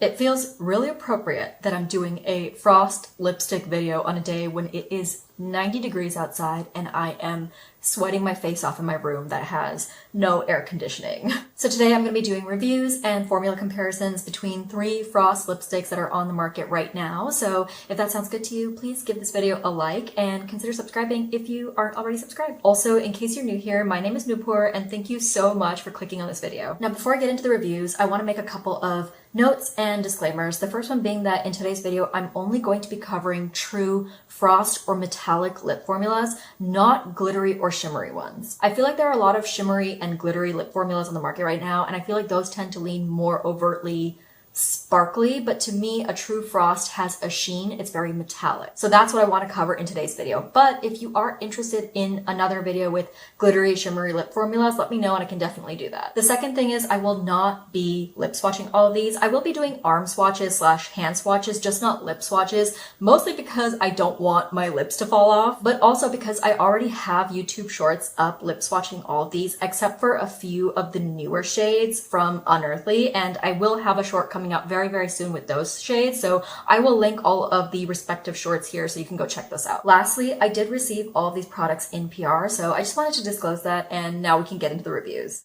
It feels really appropriate that I'm doing a frost lipstick video on a day when it is 90 degrees outside and I am sweating my face off in my room that has no air conditioning. So today I'm going to be doing reviews and formula comparisons between 3 frost lipsticks that are on the market right now. So if that sounds good to you, please give this video a like and consider subscribing if you aren't already subscribed. Also, in case you're new here, my name is Noopur and thank you so much for clicking on this video. Now, before I get into the reviews, I want to make a couple of notes and disclaimers. The first one being that in today's video, I'm only going to be covering true frost or metallic lip formulas, not glittery or shimmery ones. I feel like there are a lot of shimmery and glittery lip formulas on the market right now, and I feel like those tend to lean more overtly sparkly, but to me, a true frost has a sheen. It's very metallic. So that's what I want to cover in today's video. But if you are interested in another video with glittery, shimmery lip formulas, let me know and I can definitely do that. The second thing is I will not be lip swatching all of these. I will be doing arm swatches / hand swatches, just not lip swatches, mostly because I don't want my lips to fall off, but also because I already have YouTube shorts up lip swatching all of these, except for a few of the newer shades from Unearthly, and I will have a short coming up very, very soon with those shades. So I will link all of the respective shorts here so you can go check those out. Lastly, I did receive all of these products in PR, so I just wanted to disclose that, and now we can get into the reviews.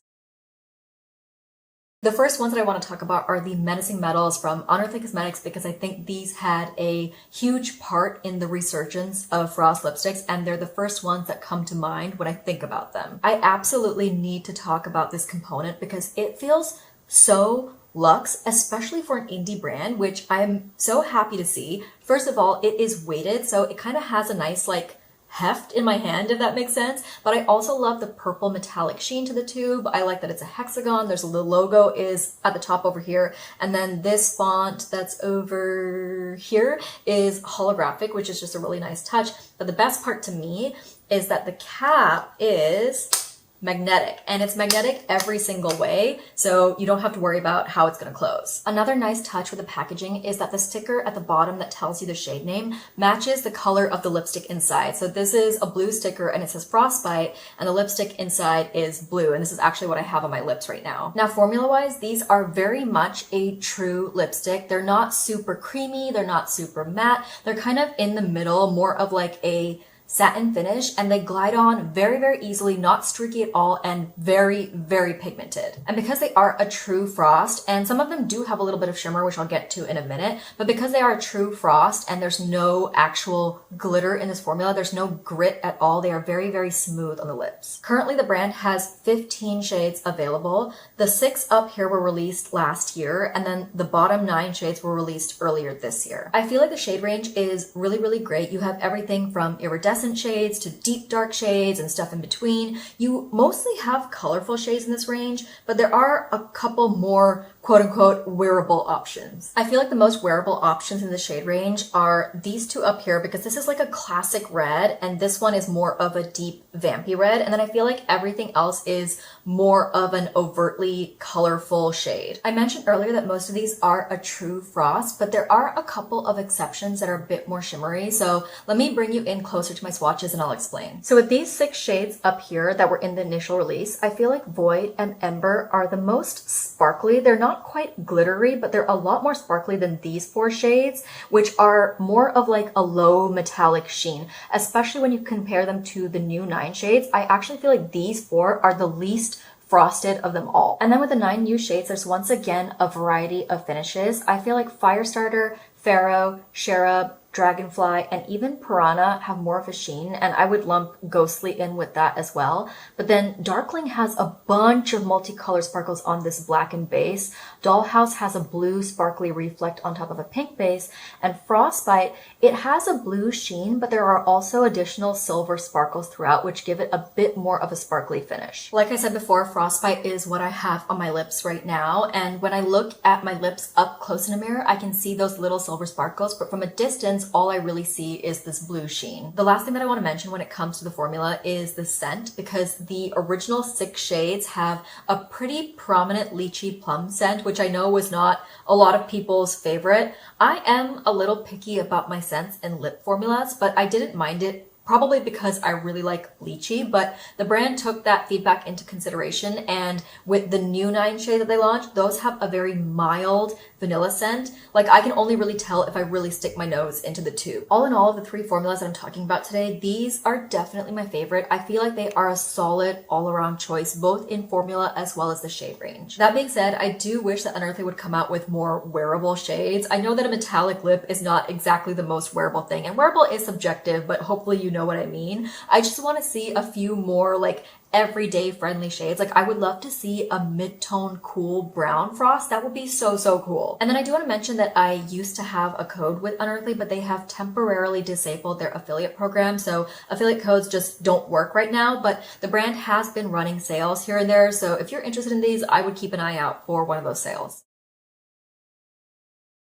The first ones that I want to talk about are the Menacing Metals from Unearthly Cosmetics because I think these had a huge part in the resurgence of frost lipsticks, and they're the first ones that come to mind when I think about them. I absolutely need to talk about this component because it feels so luxe, especially for an indie brand, which I'm so happy to see. First of all, it is weighted, so it kind of has a nice like heft in my hand, if that makes sense. But I also love the purple metallic sheen to the tube. I like that it's a hexagon. The logo is at the top over here. And then this font that's over here is holographic, which is just a really nice touch. But the best part to me is that the cap is magnetic, and it's magnetic every single way, so you don't have to worry about how it's going to close. Another nice touch with the packaging is that the sticker at the bottom that tells you the shade name matches the color of the lipstick inside. So this is a blue sticker and it says Frostbite, and the lipstick inside is blue, and this is actually what I have on my lips right now. Now, formula-wise, these are very much a true lipstick. They're not super creamy, they're not super matte, they're kind of in the middle, more of like a satin finish, and they glide on very, very easily, not streaky at all, and very, very pigmented. And because they are a true frost, and some of them do have a little bit of shimmer, which I'll get to in a minute, but because they are a true frost and there's no actual glitter in this formula, there's no grit at all, they are very, very smooth on the lips. Currently, the brand has 15 shades available. The 6 up here were released last year, and then the bottom 9 shades were released earlier this year. I feel like the shade range is really, really great. You have everything from iridescent shades to deep dark shades and stuff in between. You mostly have colorful shades in this range, but there are a couple more quote-unquote wearable options. I feel like the most wearable options in the shade range are these 2 up here because this is like a classic red and this one is more of a deep vampy red, and then I feel like everything else is more of an overtly colorful shade. I mentioned earlier that most of these are a true frost, but there are a couple of exceptions that are a bit more shimmery, so let me bring you in closer to my swatches and I'll explain. So with these 6 shades up here that were in the initial release, I feel like Void and Ember are the most sparkly. They're not quite glittery, but they're a lot more sparkly than these 4 shades, which are more of like a low metallic sheen, especially when you compare them to the new 9 shades. I actually feel like these 4 are the least frosted of them all. And then with the 9 new shades, there's once again a variety of finishes. I feel like Firestarter, Pharaoh, Cherub, Dragonfly, and even Piranha have more of a sheen, and I would lump Ghostly in with that as well. But then Darkling has a bunch of multicolored sparkles on this blackened base. Dollhouse has a blue sparkly reflect on top of a pink base, and Frostbite, it has a blue sheen, but there are also additional silver sparkles throughout, which give it a bit more of a sparkly finish. Like I said before, Frostbite is what I have on my lips right now, and when I look at my lips up close in a mirror, I can see those little silver sparkles, but from a distance, all I really see is this blue sheen. The last thing that I want to mention when it comes to the formula is the scent, because the original 6 shades have a pretty prominent lychee plum scent, which I know was not a lot of people's favorite. I am a little picky about my scents and lip formulas, but I didn't mind it probably because I really like lychee, but the brand took that feedback into consideration, and with the new 9 shade that they launched, those have a very mild vanilla scent. Like, I can only really tell if I really stick my nose into the tube. All in all, of the 3 formulas that I'm talking about today, these are definitely my favorite. I feel like they are a solid all-around choice, both in formula as well as the shade range. That being said, I do wish that Unearthly would come out with more wearable shades. I know that a metallic lip is not exactly the most wearable thing, and wearable is subjective, but hopefully you know what I mean. I just want to see a few more like everyday friendly shades. Like, I would love to see a mid-tone cool brown frost. That would be so cool. And then I do want to mention that I used to have a code with Unearthly, but they have temporarily disabled their affiliate program, so affiliate codes just don't work right now, but the brand has been running sales here and there, so if you're interested in these, I would keep an eye out for one of those sales.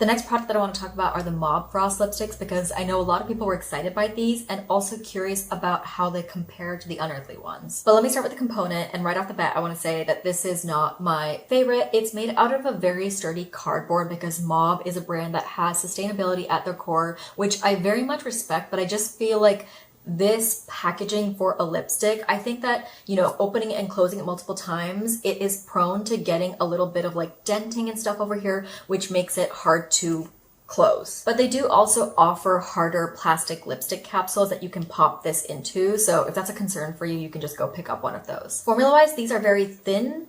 The next product that I want to talk about are the Mauve Frost lipsticks, because I know a lot of people were excited by these and also curious about how they compare to the Unearthly ones. But let me start with the component, and right off the bat I want to say that this is not my favorite. It's made out of a very sturdy cardboard because Mauve is a brand that has sustainability at their core, which I very much respect, but I just feel like this packaging for a lipstick, I think that, you know, opening and closing it multiple times, it is prone to getting a little bit of like denting and stuff over here, which makes it hard to close. But they do also offer harder plastic lipstick capsules that you can pop this into. So if that's a concern for you, you can just go pick up one of those. Formula-wise, these are very thin,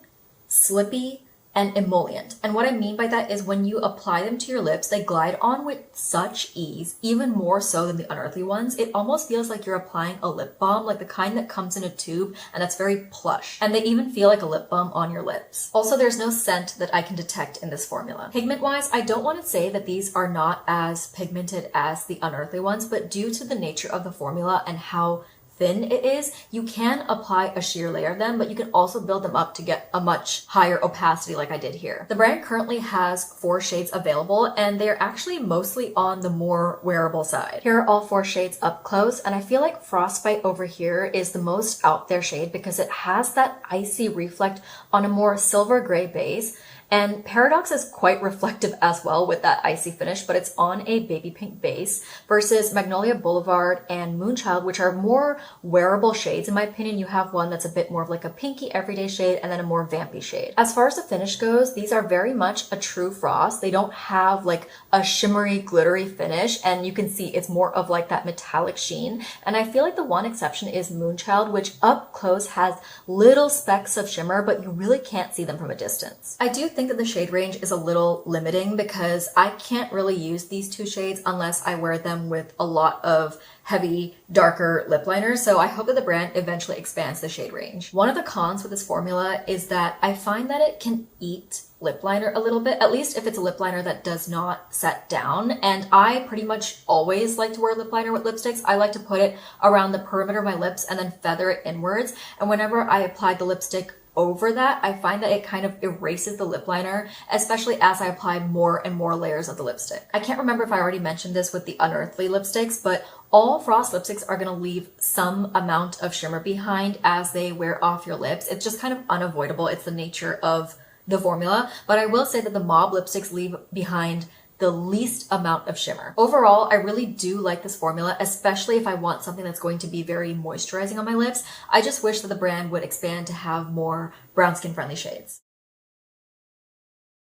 slippy, and emollient. And what I mean by that is when you apply them to your lips, they glide on with such ease, even more so than the Unearthly ones. It almost feels like you're applying a lip balm, like the kind that comes in a tube and that's very plush. And they even feel like a lip balm on your lips. Also, there's no scent that I can detect in this formula. Pigment-wise, I don't want to say that these are not as pigmented as the Unearthly ones, but due to the nature of the formula and how thin it is, you can apply a sheer layer of them, but you can also build them up to get a much higher opacity like I did here. The brand currently has 4 shades available, and they're actually mostly on the more wearable side. Here are all 4 shades up close, and I feel like Frostbite over here is the most out there shade because it has that icy reflect on a more silver gray base. And Paradox is quite reflective as well with that icy finish, but it's on a baby pink base, versus Magnolia Boulevard and Moonchild, which are more wearable shades. In my opinion, you have one that's a bit more of like a pinky everyday shade and then a more vampy shade. As far as the finish goes, these are very much a true frost. They don't have like a shimmery, glittery finish, and you can see it's more of like that metallic sheen. And I feel like the one exception is Moonchild, which up close has little specks of shimmer, but you really can't see them from a distance. I do think that the shade range is a little limiting because I can't really use these 2 shades unless I wear them with a lot of heavy, darker lip liners, so I hope that the brand eventually expands the shade range. One of the cons with this formula is that I find that it can eat lip liner a little bit, at least if it's a lip liner that does not set down, and I pretty much always like to wear lip liner with lipsticks. I like to put it around the perimeter of my lips and then feather it inwards, and whenever I apply the lipstick over that, I find that it kind of erases the lip liner, especially as I apply more and more layers of the lipstick. I can't remember if I already mentioned this with the Unearthly lipsticks, but all Frost lipsticks are going to leave some amount of shimmer behind as they wear off your lips. It's just kind of unavoidable. It's the nature of the formula, but I will say that the Mauve lipsticks leave behind the least amount of shimmer. Overall, I really do like this formula, especially if I want something that's going to be very moisturizing on my lips. I just wish that the brand would expand to have more brown skin friendly shades.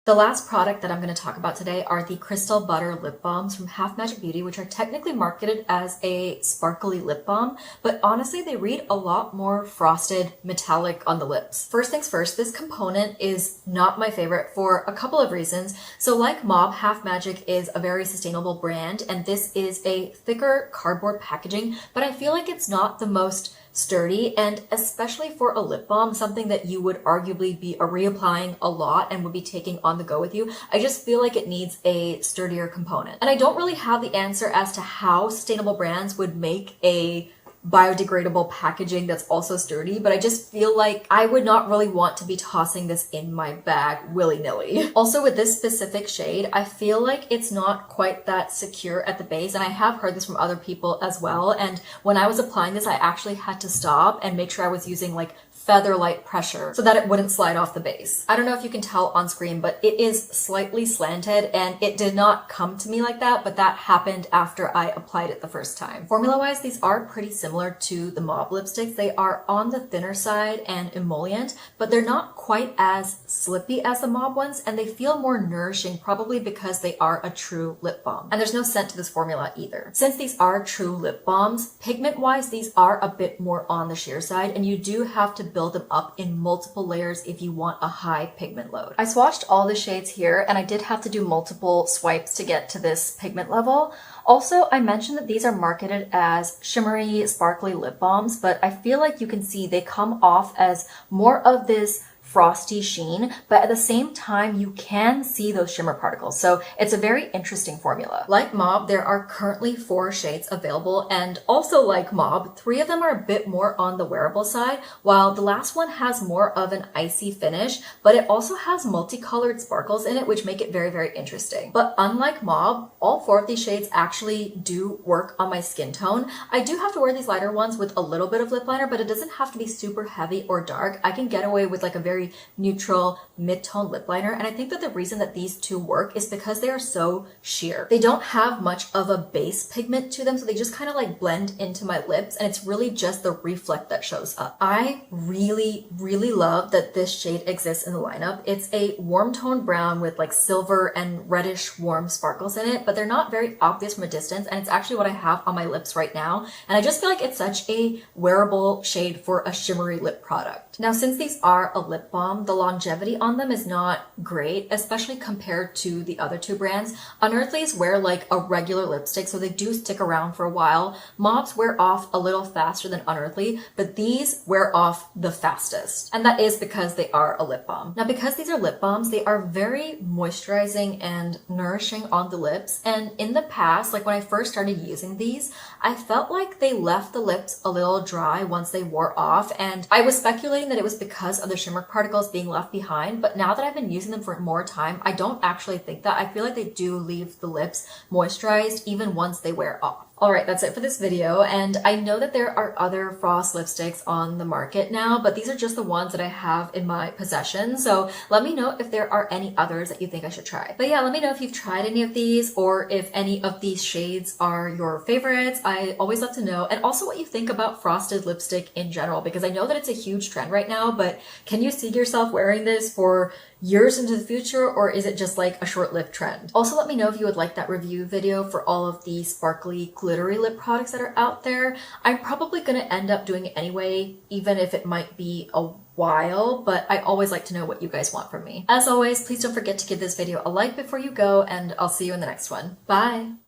The last product that I'm going to talk about today are the Crystal Butter Lip Balms from Half Magic Beauty, which are technically marketed as a sparkly lip balm, but honestly they read a lot more frosted, metallic on the lips. First things first, this component is not my favorite for a couple of reasons. So like Mauve, Half Magic is a very sustainable brand, and this is a thicker cardboard packaging, but I feel like it's not the most sturdy, and especially for a lip balm, something that you would arguably be reapplying a lot and would be taking on the go with you, I just feel like it needs a sturdier component. And I don't really have the answer as to how sustainable brands would make a biodegradable packaging that's also sturdy, but I just feel like I would not really want to be tossing this in my bag willy-nilly. Also with this specific shade, I feel like it's not quite that secure at the base, and I have heard this from other people as well, and when I was applying this I actually had to stop and make sure I was using like feather-light pressure so that it wouldn't slide off the base. I don't know if you can tell on screen, but it is slightly slanted and it did not come to me like that, but that happened after I applied it the first time. Formula-wise, these are pretty similar to the Mauve lipsticks. They are on the thinner side and emollient, but they're not quite as slippy as the Mauve ones, and they feel more nourishing, probably because they are a true lip balm. And there's no scent to this formula either. Since these are true lip balms, pigment-wise, these are a bit more on the sheer side, and you do have to build them up in multiple layers if you want a high pigment load. I swatched all the shades here, and I did have to do multiple swipes to get to this pigment level. Also, I mentioned that these are marketed as shimmery, sparkly lip balms, but I feel like you can see they come off as more of this frosty sheen, but at the same time, you can see those shimmer particles. So it's a very interesting formula. Like Mauve, there are currently 4 shades available, and also like Mauve, 3 of them are a bit more on the wearable side, while the last one has more of an icy finish, but it also has multicolored sparkles in it, which make it very, very interesting. But unlike Mauve, all 4 of these shades actually do work on my skin tone. I do have to wear these lighter ones with a little bit of lip liner, but it doesn't have to be super heavy or dark. I can get away with like a very neutral mid-tone lip liner, and I think that the reason that these two work is because they are so sheer. They don't have much of a base pigment to them, so they just kind of like blend into my lips, and it's really just the reflect that shows up. I really, really love that this shade exists in the lineup. It's a warm toned brown with like silver and reddish warm sparkles in it, but they're not very obvious from a distance, and it's actually what I have on my lips right now, and I just feel like it's such a wearable shade for a shimmery lip product. Now, since these are a lip balm, the longevity on them is not great, especially compared to the other 2 brands. Unearthly's wear like a regular lipstick, so they do stick around for a while. Mauves wear off a little faster than Unearthly, but these wear off the fastest. And that is because they are a lip balm. Now, because these are lip balms, they are very moisturizing and nourishing on the lips. And in the past, like when I first started using these, I felt like they left the lips a little dry once they wore off. And I was speculating that it was because of the shimmer particles being left behind, but now that I've been using them for more time, I don't actually think that. I feel like they do leave the lips moisturized even once they wear off. Alright, that's it for this video, and I know that there are other Frost lipsticks on the market now, but these are just the ones that I have in my possession, so let me know if there are any others that you think I should try. But yeah, let me know if you've tried any of these, or if any of these shades are your favorites. I always love to know, and also what you think about frosted lipstick in general, because I know that it's a huge trend right now, but can you see yourself wearing this for years into the future, or is it just like a short-lived trend? Also, let me know if you would like that review video for all of the sparkly glittery lip products that are out there. I'm probably gonna end up doing it anyway, even if it might be a while, but I always like to know what you guys want from me. As always, please don't forget to give this video a like before you go, and I'll see you in the next one. Bye!